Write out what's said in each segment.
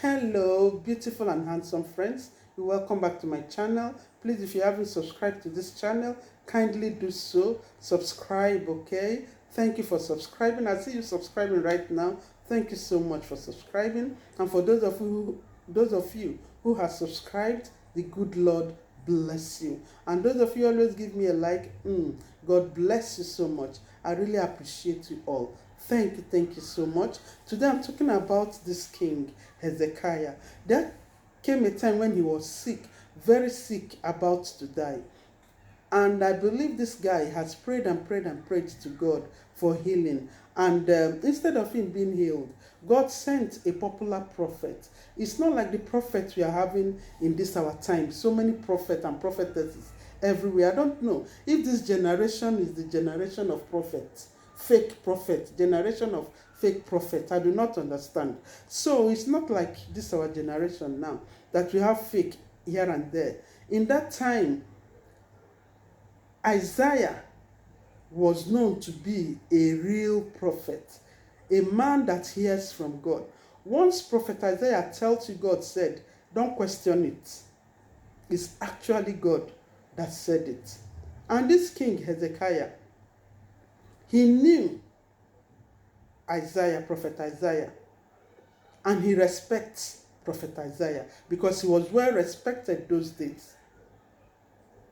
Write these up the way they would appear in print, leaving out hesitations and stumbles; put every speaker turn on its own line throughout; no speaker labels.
Hello, beautiful and handsome friends. Welcome back to my channel. Please, if you haven't subscribed to this channel, kindly do so. Subscribe, okay? Thank you for subscribing. I see you subscribing right now. Thank you so much for subscribing. And for those of you who have subscribed, the good Lord bless you. And those of you always give me a like. God bless you so much. I really appreciate you all. Thank you so much. Today I'm talking about this king, Hezekiah. There came a time when he was sick, very sick, about to die. And I believe this guy has prayed and prayed and prayed to God for healing. And instead of him being healed, God sent a popular prophet. It's not like the prophets we are having in this our time. So many prophets and prophetesses everywhere. I don't know if this generation is the generation of prophets, fake prophets, generation of fake prophets. I do not understand. So it's not like this our generation now that we have fake here and there. In that time, Isaiah was known to be a real prophet, a man that hears from God. Once Prophet Isaiah tells you God said, don't question it. It's actually God that said it. And this king Hezekiah, he knew Isaiah, Prophet Isaiah, and he respects Prophet Isaiah because he was well respected those days.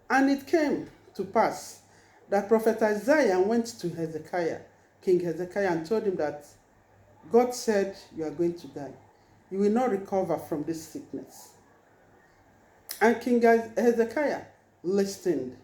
And it came to pass that Prophet Isaiah went to Hezekiah, King Hezekiah, and told him that God said you are going to die. You will not recover from this sickness. And King Hezekiah listened.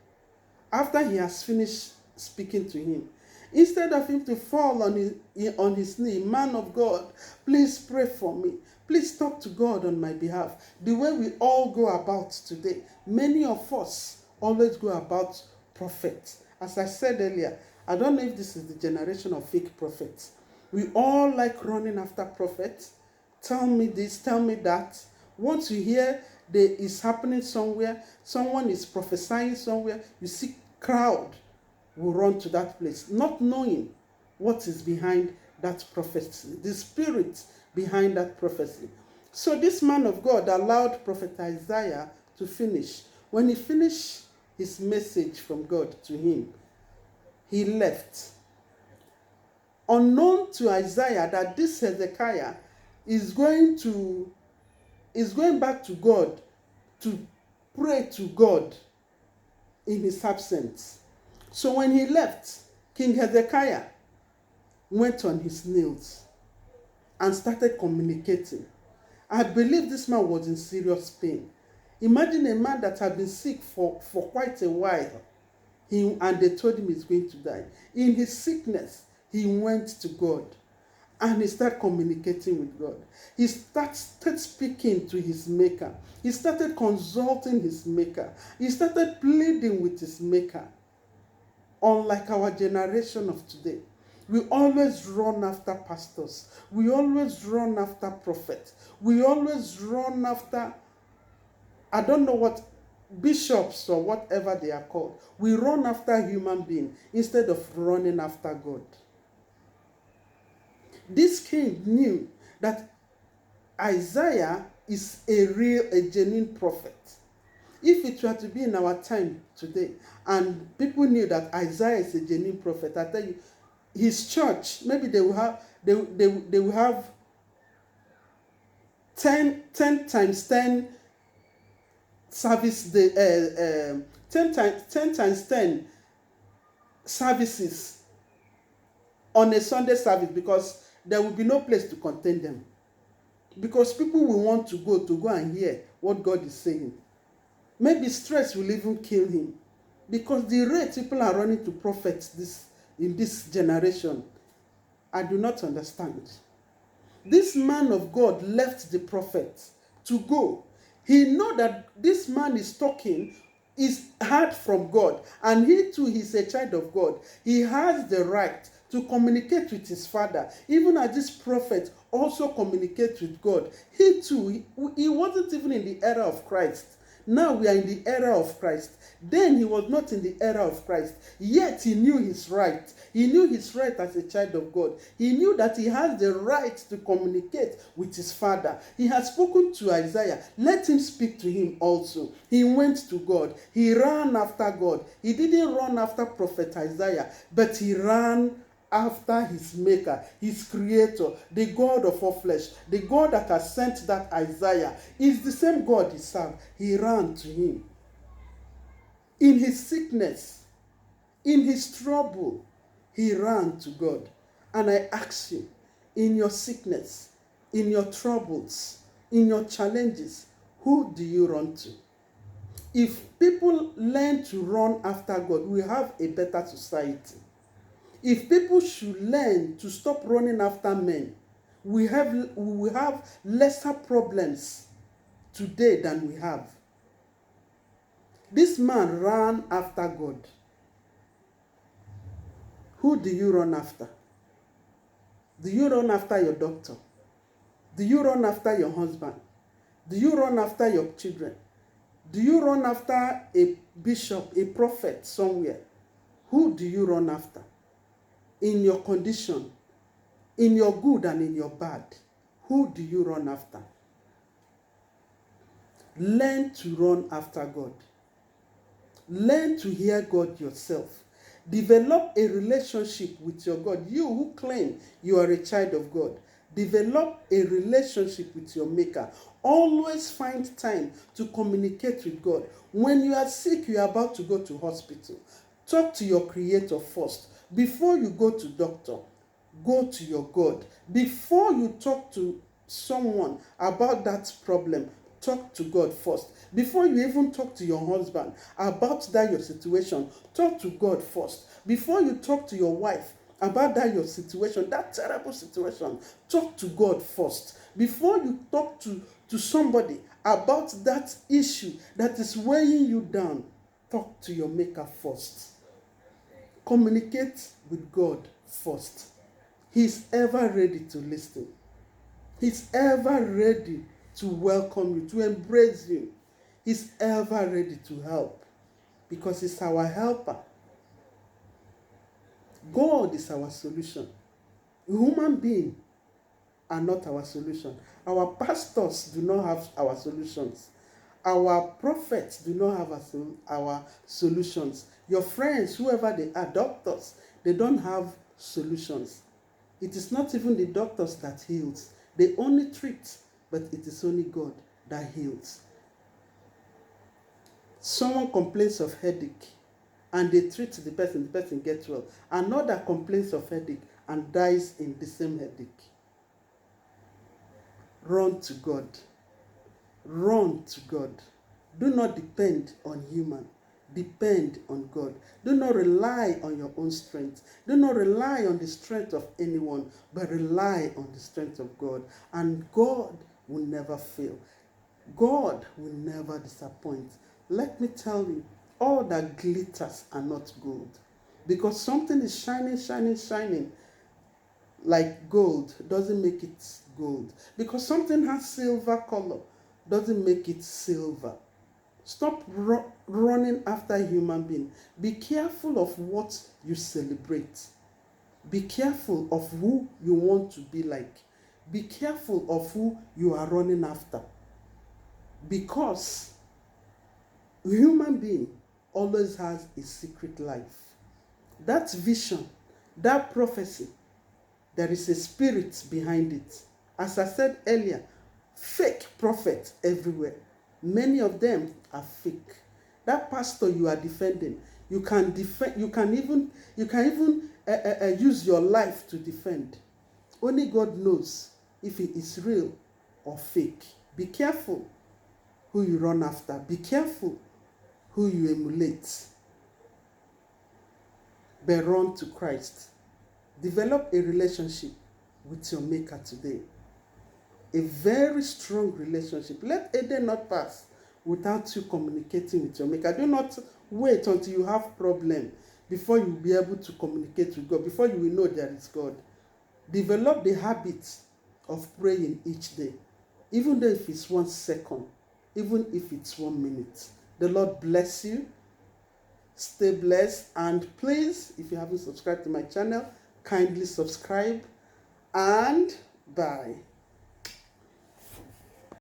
After he has finished speaking to him, instead of him to fall on his knee, man of God, please pray for me. Please talk to God on my behalf. The way we all go about today, many of us always go about prophets. As I said earlier, I don't know if this is the generation of fake prophets. We all like running after prophets. Tell me this, tell me that. Once you hear there is happening somewhere, someone is prophesying somewhere, you see crowd will run to that place, not knowing what is behind that prophecy, the spirit behind that prophecy. So this man of God allowed Prophet Isaiah to finish. When he finished his message from God to him, he left. Unknown to Isaiah that this Hezekiah is going back to God to pray to God in his absence. So when he left, King Hezekiah went on his knees and started communicating. I believe this man was in serious pain. Imagine a man that had been sick for quite a while, and they told him he's going to die. In his sickness, he went to God and he started communicating with God. He started speaking to his maker. He started consulting his maker. He started pleading with his maker. Unlike our generation of today, we always run after pastors. We always run after prophets. We always run after, I don't know what, bishops or whatever they are called. We run after human beings instead of running after God. This king knew that Isaiah is a genuine prophet. If it were to be in our time today, and people knew that Isaiah is a genuine prophet, I tell you, his church, maybe they will have 10 times 10 service day, 10 times 10 services on a Sunday service, because there will be no place to contain them. Because people will want to go and hear what God is saying. Maybe stress will even kill him. Because the rate people are running to prophets in this generation, I do not understand. This man of God left the prophet to go. He know that this man is talking, is heard from God, and he too is a child of God. He has the right to communicate with his father, even as this prophet also communicates with God. He too, he wasn't even in the era of Christ. Now we are in the era of Christ. Then he was not in the era of Christ. Yet he knew his right. He knew his right as a child of God. He knew that he has the right to communicate with his father. He had spoken to Isaiah. Let him speak to him also. He went to God. He ran after God. He didn't run after Prophet Isaiah, but he ran after his maker, his creator, the God of all flesh, the God that has sent that Isaiah. Is the same God he served. He ran to him. In his sickness, in his trouble, he ran to God. And I ask you, in your sickness, in your troubles, in your challenges, who do you run to? If people learn to run after God, we have a better society. If people should learn to stop running after men, we will have lesser problems today than we have. This man ran after God. Who do you run after? Do you run after your doctor? Do you run after your husband? Do you run after your children? Do you run after a bishop, a prophet somewhere? Who do you run after? In your condition, in your good and in your bad, who do you run after? Learn to run after God. Learn to hear God yourself. Develop a relationship with your God. You who claim you are a child of God, develop a relationship with your maker. Always find time to communicate with God. When you are sick, you are about to go to hospital. Talk to your creator first. Before you go to doctor, go to your God. Before you talk to someone about that problem, talk to God first. Before you even talk to your husband about that your situation, talk to God first. Before you talk to your wife about that your situation, that terrible situation, talk to God first. Before you talk to somebody about that issue that is weighing you down, talk to your maker first. Communicate with God first. He's ever ready to listen. He's ever ready to welcome you, to embrace you. He's ever ready to help because he's our helper. God is our solution. Human beings are not our solution. Our pastors do not have our solutions. Our prophets do not have our solutions. Your friends, whoever they are, doctors, they don't have solutions. It is not even the doctors that heals. They only treat, but it is only God that heals. Someone complains of headache and they treat the person gets well. Another complains of headache and dies in the same headache. Run to God. Run to God. Do not depend on human. Depend on God. Do not rely on your own strength. Do not rely on the strength of anyone, but rely on the strength of God. And God will never fail. God will never disappoint. Let me tell you, all that glitters are not gold. Because something is shining like gold doesn't make it gold. Because something has silver color doesn't make it silver. Stop running after a human being. Be careful of what you celebrate. Be careful of who you want to be like. Be careful of who you are running after. Because a human being always has a secret life. That vision, that prophecy, there is a spirit behind it. As I said earlier, fake prophets everywhere. Many of them are fake. That pastor you are defending, you can even use your life to defend. Only God knows if it is real or fake. Be careful who you run after. Be careful who you emulate. But run to Christ. Develop a relationship with your maker today. A very strong relationship. Let a day not pass without you communicating with your maker. Do not wait until you have problem before you will be able to communicate with God, before you will know there is God. Develop the habit of praying each day, even though if it's 1 second. even if it's 1 minute. The Lord bless you. Stay blessed. And please, if you haven't subscribed to my channel, kindly subscribe. And bye.